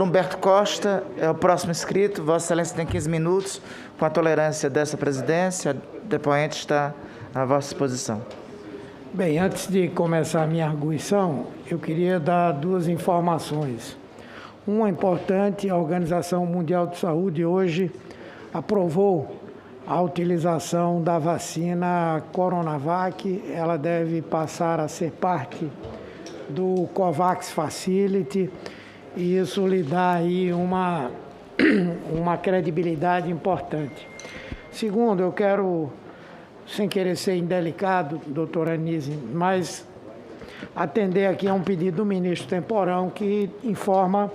Humberto Costa é o próximo inscrito. Vossa Excelência tem 15 minutos. Com a tolerância dessa presidência, o depoente está à vossa disposição. Bem, antes de começar a minha arguição, eu queria dar duas informações. Uma importante: a Organização Mundial de Saúde hoje aprovou a utilização da vacina Coronavac. Ela deve passar a ser parte do COVAX Facility, e isso lhe dá aí uma credibilidade importante. Segundo, eu quero, sem querer ser indelicado, doutora Anísio, mas atender aqui a um pedido do ministro Temporão, que informa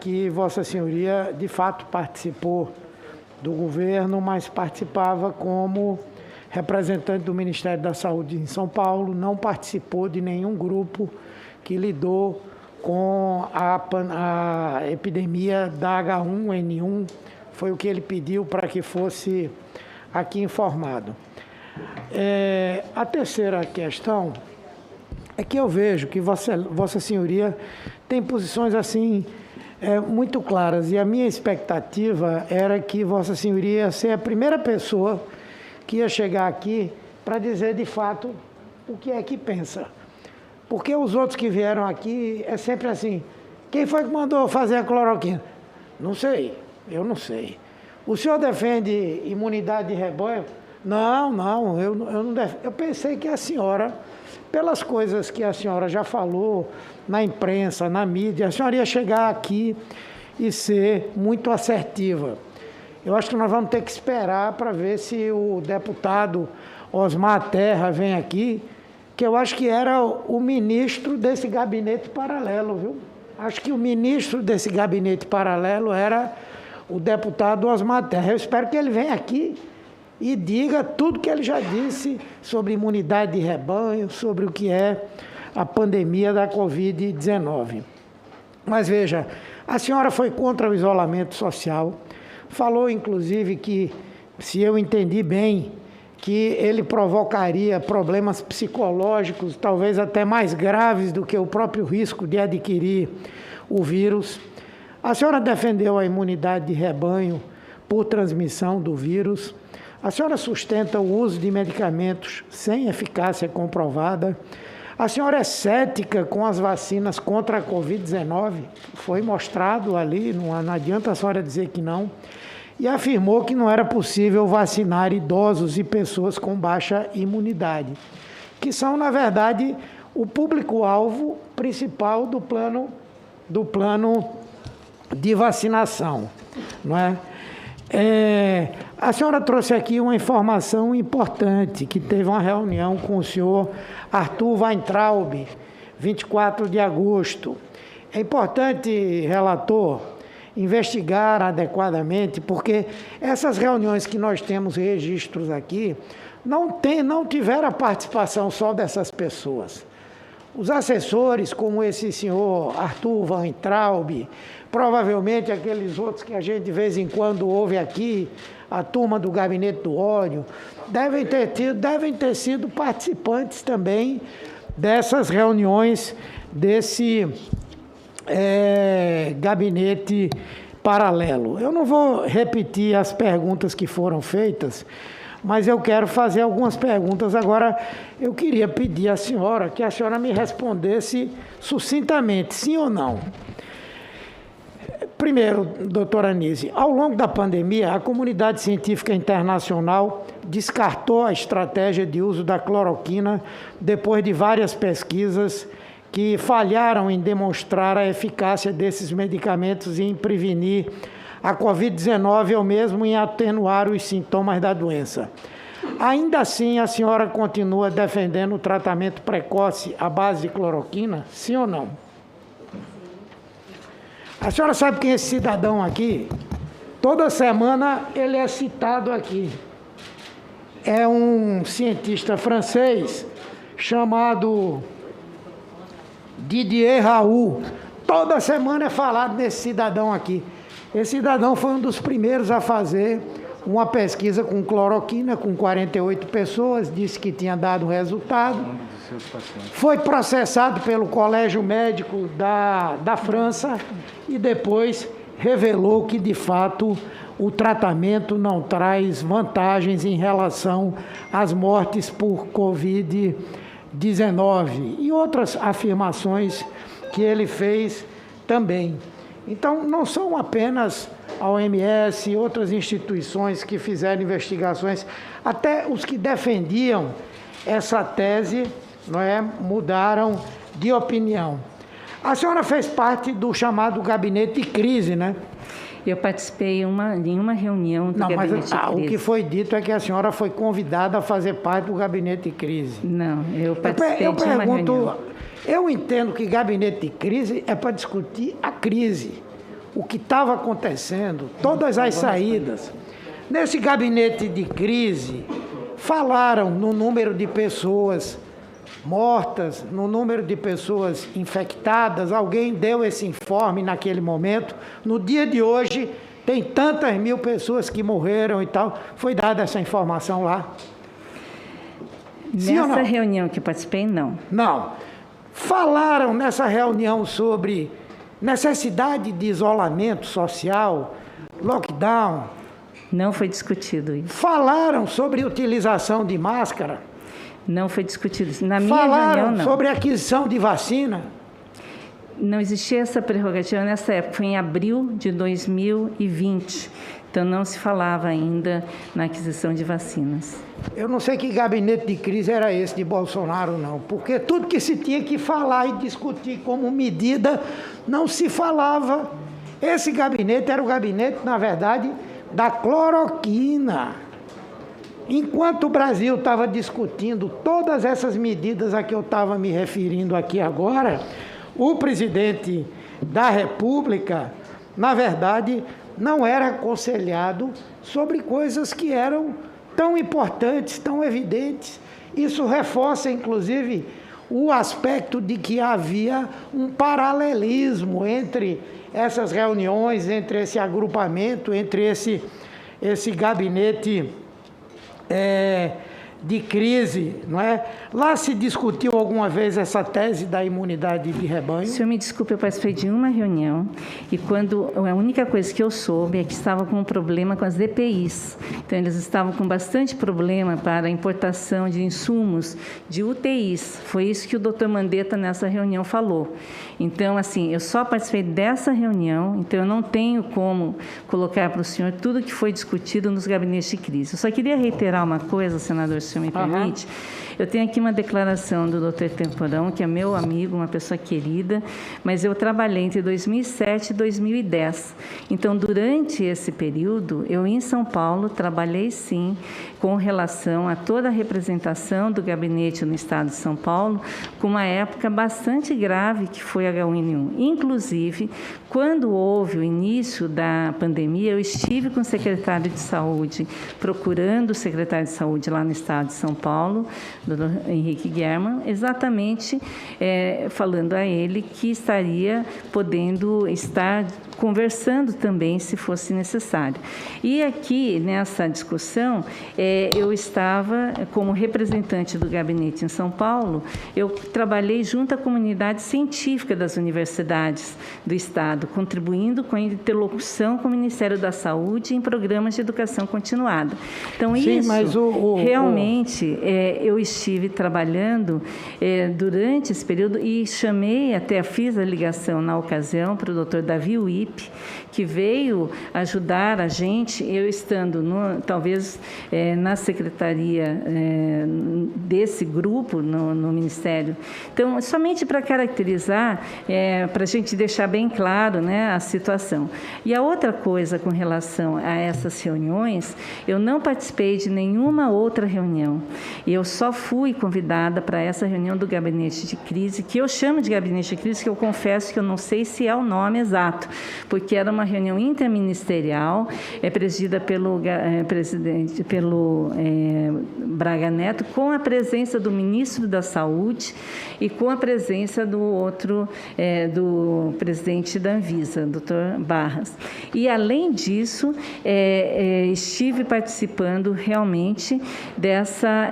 que Vossa Senhoria, de fato, participou do governo, mas participava como representante do Ministério da Saúde em São Paulo, não participou de nenhum grupo que lidou com a epidemia da H1N1, foi o que ele pediu para que fosse aqui informado. A terceira questão é que eu vejo que Vossa Senhoria tem posições assim muito claras, e a minha expectativa era que Vossa Senhoria ia ser a primeira pessoa que ia chegar aqui para dizer de fato o que é que pensa. Porque os outros que vieram aqui é sempre assim: quem foi que mandou fazer a cloroquina? Não sei, eu não sei. O senhor defende imunidade de rebanho? Não, eu não defendo. Eu pensei que a senhora, pelas coisas que a senhora já falou na imprensa, na mídia, a senhora ia chegar aqui e ser muito assertiva. Eu acho que nós vamos ter que esperar para ver se o deputado Osmar Terra vem aqui, que eu acho que era o ministro desse gabinete paralelo, viu? Acho que o ministro desse gabinete paralelo era o deputado Osmar Terra. Eu espero que ele venha aqui e diga tudo que ele já disse sobre imunidade de rebanho, sobre o que é a pandemia da Covid-19. Mas veja, a senhora foi contra o isolamento social, falou inclusive que, se eu entendi bem, que ele provocaria problemas psicológicos, talvez até mais graves do que o próprio risco de adquirir o vírus. A senhora defendeu a imunidade de rebanho por transmissão do vírus. A senhora sustenta o uso de medicamentos sem eficácia comprovada. A senhora é cética com as vacinas contra a Covid-19. Foi mostrado ali, não adianta a senhora dizer que não. E afirmou que não era possível vacinar idosos e pessoas com baixa imunidade, que são, na verdade, o público-alvo principal do plano de vacinação, não é? A senhora trouxe aqui uma informação importante, que teve uma reunião com o senhor Arthur Weintraub, 24 de agosto. É importante, relator, investigar adequadamente, porque essas reuniões que nós temos registros aqui não tiveram a participação só dessas pessoas. Os assessores, como esse senhor Arthur Weintraub, provavelmente aqueles outros que a gente de vez em quando ouve aqui, a turma do Gabinete do Ódio, devem ter sido participantes também dessas reuniões desse gabinete paralelo. Eu não vou repetir as perguntas que foram feitas, mas eu quero fazer algumas perguntas. Agora, eu queria pedir à senhora que a senhora me respondesse sucintamente, sim ou não. Primeiro, doutora Anísio, ao longo da pandemia, a comunidade científica internacional descartou a estratégia de uso da cloroquina depois de várias pesquisas que falharam em demonstrar a eficácia desses medicamentos em prevenir a Covid-19 ou mesmo em atenuar os sintomas da doença. Ainda assim, a senhora continua defendendo o tratamento precoce à base de cloroquina, sim ou não? A senhora sabe quem é esse cidadão aqui? Toda semana ele é citado aqui. É um cientista francês chamado Didier Raoult. Toda semana é falado nesse cidadão aqui. Esse cidadão foi um dos primeiros a fazer uma pesquisa com cloroquina com 48 pessoas, disse que tinha dado resultado. seus pacientes. Foi processado pelo Colégio Médico da França e depois revelou que, de fato, o tratamento não traz vantagens em relação às mortes por Covid-19 e outras afirmações que ele fez também. Então, não são apenas a OMS e outras instituições que fizeram investigações, até os que defendiam essa tese, não é, mudaram de opinião. A senhora fez parte do chamado gabinete de crise, né? Eu participei em uma reunião do gabinete de crise. O que foi dito é que a senhora foi convidada a fazer parte do gabinete de crise. Não, eu participei de uma reunião. Eu entendo que gabinete de crise é para discutir a crise, o que estava acontecendo, todas as saídas. Nesse gabinete de crise, falaram no número de pessoas mortas, no número de pessoas infectadas. Alguém deu esse informe naquele momento. No dia de hoje, tem tantas mil pessoas que morreram e tal. Foi dada essa informação lá? Nessa reunião que eu participei, não. Não. Falaram nessa reunião sobre necessidade de isolamento social, lockdown. Não foi discutido isso. Falaram sobre utilização de máscara. Não foi discutido isso. Na minha Falaram reunião, não. sobre aquisição de vacina. Não existia essa prerrogativa nessa época. Foi em abril de 2020. Então, não se falava ainda na aquisição de vacinas. Eu não sei que gabinete de crise era esse de Bolsonaro, não. Porque tudo que se tinha que falar e discutir como medida, não se falava. Esse gabinete era o gabinete, na verdade, da cloroquina. Enquanto o Brasil estava discutindo todas essas medidas a que eu estava me referindo aqui agora, o presidente da República, na verdade, não era aconselhado sobre coisas que eram tão importantes, tão evidentes. Isso reforça, inclusive, o aspecto de que havia um paralelismo entre essas reuniões, entre esse agrupamento, entre esse gabinete de crise, não é? Lá se discutiu alguma vez essa tese da imunidade de rebanho? O senhor me desculpe, eu participei de uma reunião e a única coisa que eu soube é que estava com um problema com as EPIs. Então, eles estavam com bastante problema para a importação de insumos de UTIs. Foi isso que o doutor Mandetta nessa reunião falou. Então, assim, eu só participei dessa reunião, então eu não tenho como colocar para o senhor tudo que foi discutido nos gabinetes de crise. Eu só queria reiterar uma coisa, senador, se o senhor me permite. Eu tenho aqui uma declaração do doutor Temporão, que é meu amigo, uma pessoa querida, mas eu trabalhei entre 2007 e 2010. Então, durante esse período, eu em São Paulo trabalhei, sim, com relação a toda a representação do gabinete no estado de São Paulo, com uma época bastante grave que foi a H1N1. Inclusive, quando houve o início da pandemia, eu estive com o secretário de Saúde, procurando o secretário de Saúde lá no estado de São Paulo, doutor Henrique German, exatamente falando a ele que estaria podendo estar conversando também, se fosse necessário. E aqui, nessa discussão, eu estava como representante do gabinete em São Paulo, eu trabalhei junto à comunidade científica das universidades do Estado, contribuindo com a interlocução com o Ministério da Saúde em programas de educação continuada. Então, sim, isso, mas realmente, eu estive trabalhando durante esse período e fiz a ligação na ocasião para o doutor Davi Uip, que veio ajudar a gente, eu estando talvez na secretaria desse grupo no Ministério. Então, somente para caracterizar, para a gente deixar bem claro, né, a situação. E a outra coisa com relação a essas reuniões, eu não participei de nenhuma outra reunião. Eu só fui convidada para essa reunião do gabinete de crise, que eu chamo de gabinete de crise, que eu confesso que eu não sei se é o nome exato, porque era uma reunião interministerial, presidida pelo Braga Neto, com a presença do ministro da Saúde e com a presença do presidente da Anvisa, Dr. Barras. E, além disso, estive participando realmente dessa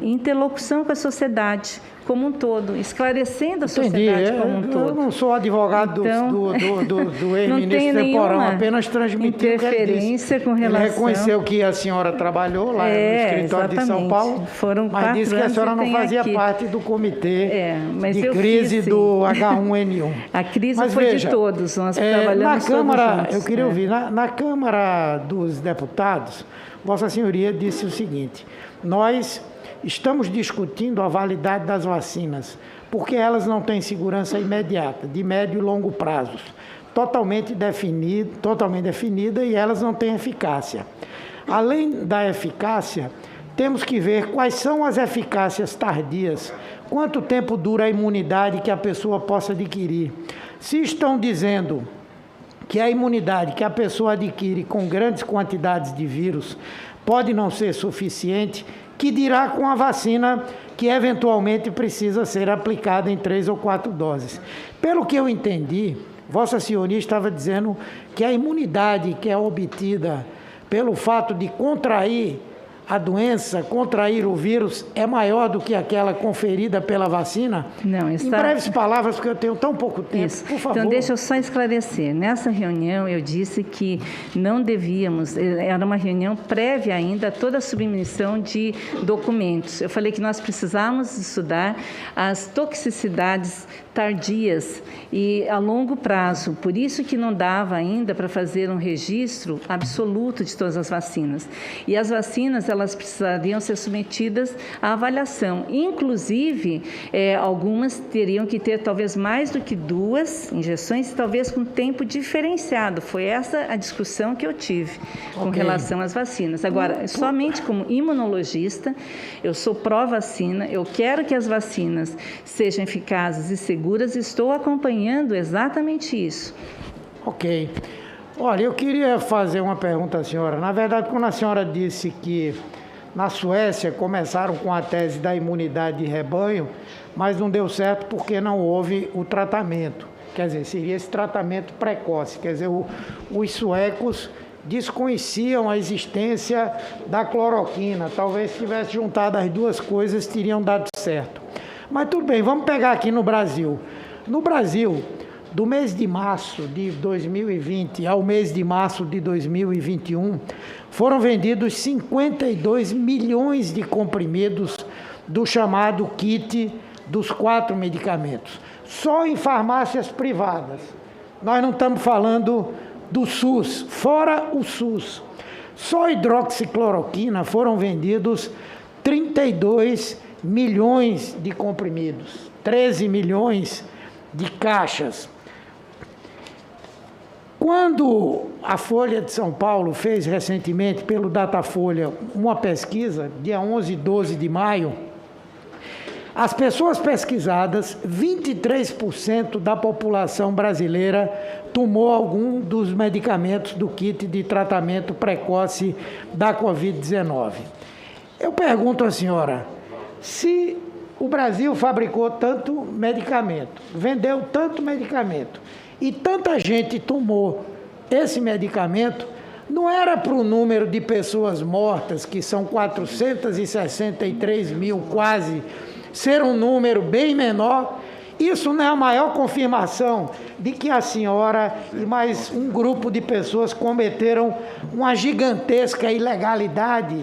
interlocução com a sociedade como um todo, esclarecendo a sociedade como um todo. Eu não sou advogado do ex-ministro temporão, apenas transmitindo interferência com relação... Ele reconheceu que a senhora trabalhou lá no escritório de São Paulo, mas disse que a senhora não fazia parte do comitê de crise do H1N1. A crise foi de todos, nós trabalhamos na Câmara, todos juntos. eu queria ouvir, na Câmara dos Deputados, Vossa Senhoria disse o seguinte: nós estamos discutindo a validade das vacinas, porque elas não têm segurança imediata, de médio e longo prazos, totalmente definida, e elas não têm eficácia. Além da eficácia, temos que ver quais são as eficácias tardias, quanto tempo dura a imunidade que a pessoa possa adquirir. Se estão dizendo que a imunidade que a pessoa adquire com grandes quantidades de vírus pode não ser suficiente, que dirá com a vacina que eventualmente precisa ser aplicada em 3 ou 4 doses. Pelo que eu entendi, Vossa Senhoria estava dizendo que a imunidade que é obtida pelo fato de contrair a doença, contrair o vírus, é maior do que aquela conferida pela vacina? Não, Em breves palavras, porque eu tenho tão pouco tempo, por favor. Então, deixa eu só esclarecer. Nessa reunião, eu disse que não devíamos, era uma reunião prévia ainda a toda a submissão de documentos. Eu falei que nós precisávamos estudar as toxicidades tardias e a longo prazo. Por isso que não dava ainda para fazer um registro absoluto de todas as vacinas. E as vacinas, elas precisariam ser submetidas à avaliação. Inclusive, algumas teriam que ter talvez mais do que 2 injeções, talvez com tempo diferenciado. Foi essa a discussão que eu tive com relação às vacinas. Agora, somente como imunologista, eu sou pró-vacina, eu quero que as vacinas sejam eficazes e seguras, estou acompanhando exatamente isso. Ok. Olha, eu queria fazer uma pergunta à senhora. Na verdade, quando a senhora disse que na Suécia começaram com a tese da imunidade de rebanho, mas não deu certo porque não houve o tratamento. Quer dizer, seria esse tratamento precoce. Quer dizer, os suecos desconheciam a existência da cloroquina. Talvez se tivesse juntado as duas coisas, teriam dado certo. Mas tudo bem, vamos pegar aqui no Brasil. No Brasil, do mês de março de 2020 ao mês de março de 2021, foram vendidos 52 milhões de comprimidos do chamado kit dos 4 medicamentos. Só em farmácias privadas. Nós não estamos falando do SUS, fora o SUS. Só hidroxicloroquina foram vendidos 32 milhões de comprimidos, 13 milhões de caixas. Quando a Folha de São Paulo fez recentemente, pelo Datafolha, uma pesquisa, dia 11 e 12 de maio, as pessoas pesquisadas, 23% da população brasileira tomou algum dos medicamentos do kit de tratamento precoce da Covid-19. Eu pergunto à senhora, se o Brasil fabricou tanto medicamento, vendeu tanto medicamento e tanta gente tomou esse medicamento, não era para o número de pessoas mortas, que são 463 mil quase, ser um número bem menor? Isso não é a maior confirmação de que a senhora e mais um grupo de pessoas cometeram uma gigantesca ilegalidade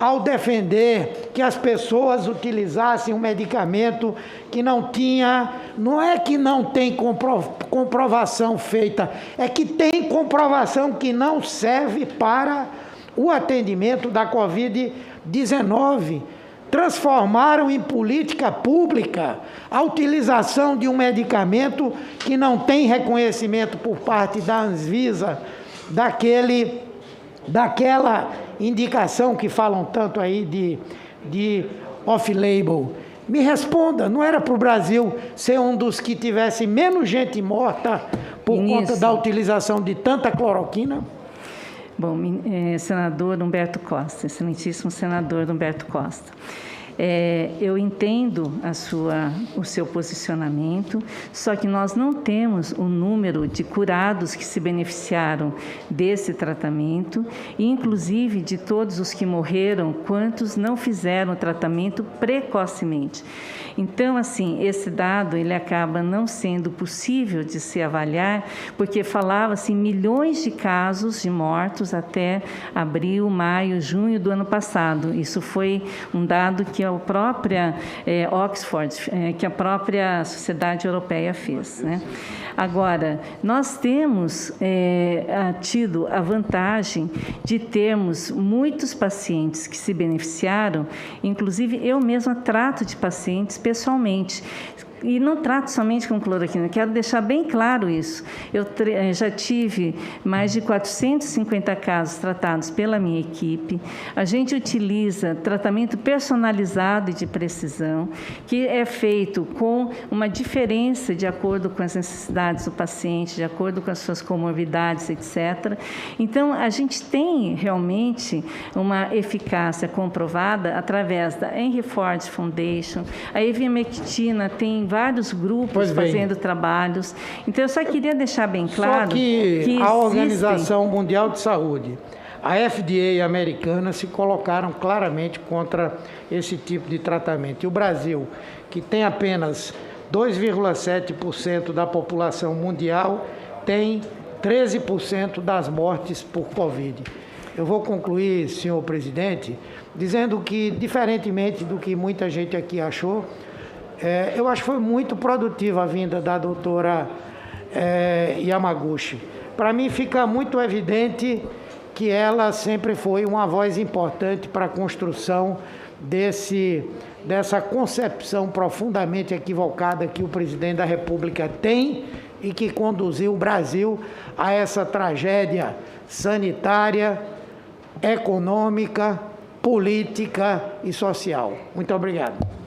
ao defender que as pessoas utilizassem um medicamento que não é que não tem comprovação feita, é que tem comprovação que não serve para o atendimento da Covid-19. Transformaram em política pública a utilização de um medicamento que não tem reconhecimento por parte da Anvisa, daquela indicação que falam tanto aí de off-label. Me responda, não era para o Brasil ser um dos que tivesse menos gente morta por conta da utilização de tanta cloroquina? Bom, senador Humberto Costa, excelentíssimo senador Humberto Costa, eu entendo o seu posicionamento, só que nós não temos o número de curados que se beneficiaram desse tratamento, e inclusive de todos os que morreram, quantos não fizeram o tratamento precocemente. Então, assim, esse dado ele acaba não sendo possível de se avaliar, porque falava-se em milhões de casos de mortos até abril, maio, junho do ano passado. Isso foi um dado que a própria Oxford, que a própria Sociedade Europeia fez, né? Agora, nós temos tido a vantagem de termos muitos pacientes que se beneficiaram, inclusive eu mesma trato de pacientes pessoalmente. E não trato somente com cloroquina, quero deixar bem claro isso. Eu já tive mais de 450 casos tratados pela minha equipe. A gente utiliza tratamento personalizado e de precisão, que é feito com uma diferença de acordo com as necessidades do paciente, de acordo com as suas comorbidades, etc. Então, a gente tem realmente uma eficácia comprovada através da Henry Ford Foundation. A ivermectina tem vários grupos fazendo trabalhos. Então, eu só queria deixar bem claro que a Organização Mundial de Saúde, a FDA americana, se colocaram claramente contra esse tipo de tratamento. E o Brasil, que tem apenas 2,7% da população mundial, tem 13% das mortes por Covid. Eu vou concluir, senhor presidente, dizendo que, diferentemente do que muita gente aqui achou, eu acho que foi muito produtiva a vinda da doutora Yamaguchi. Para mim fica muito evidente que ela sempre foi uma voz importante para a construção dessa concepção profundamente equivocada que o presidente da República tem e que conduziu o Brasil a essa tragédia sanitária, econômica, política e social. Muito obrigado.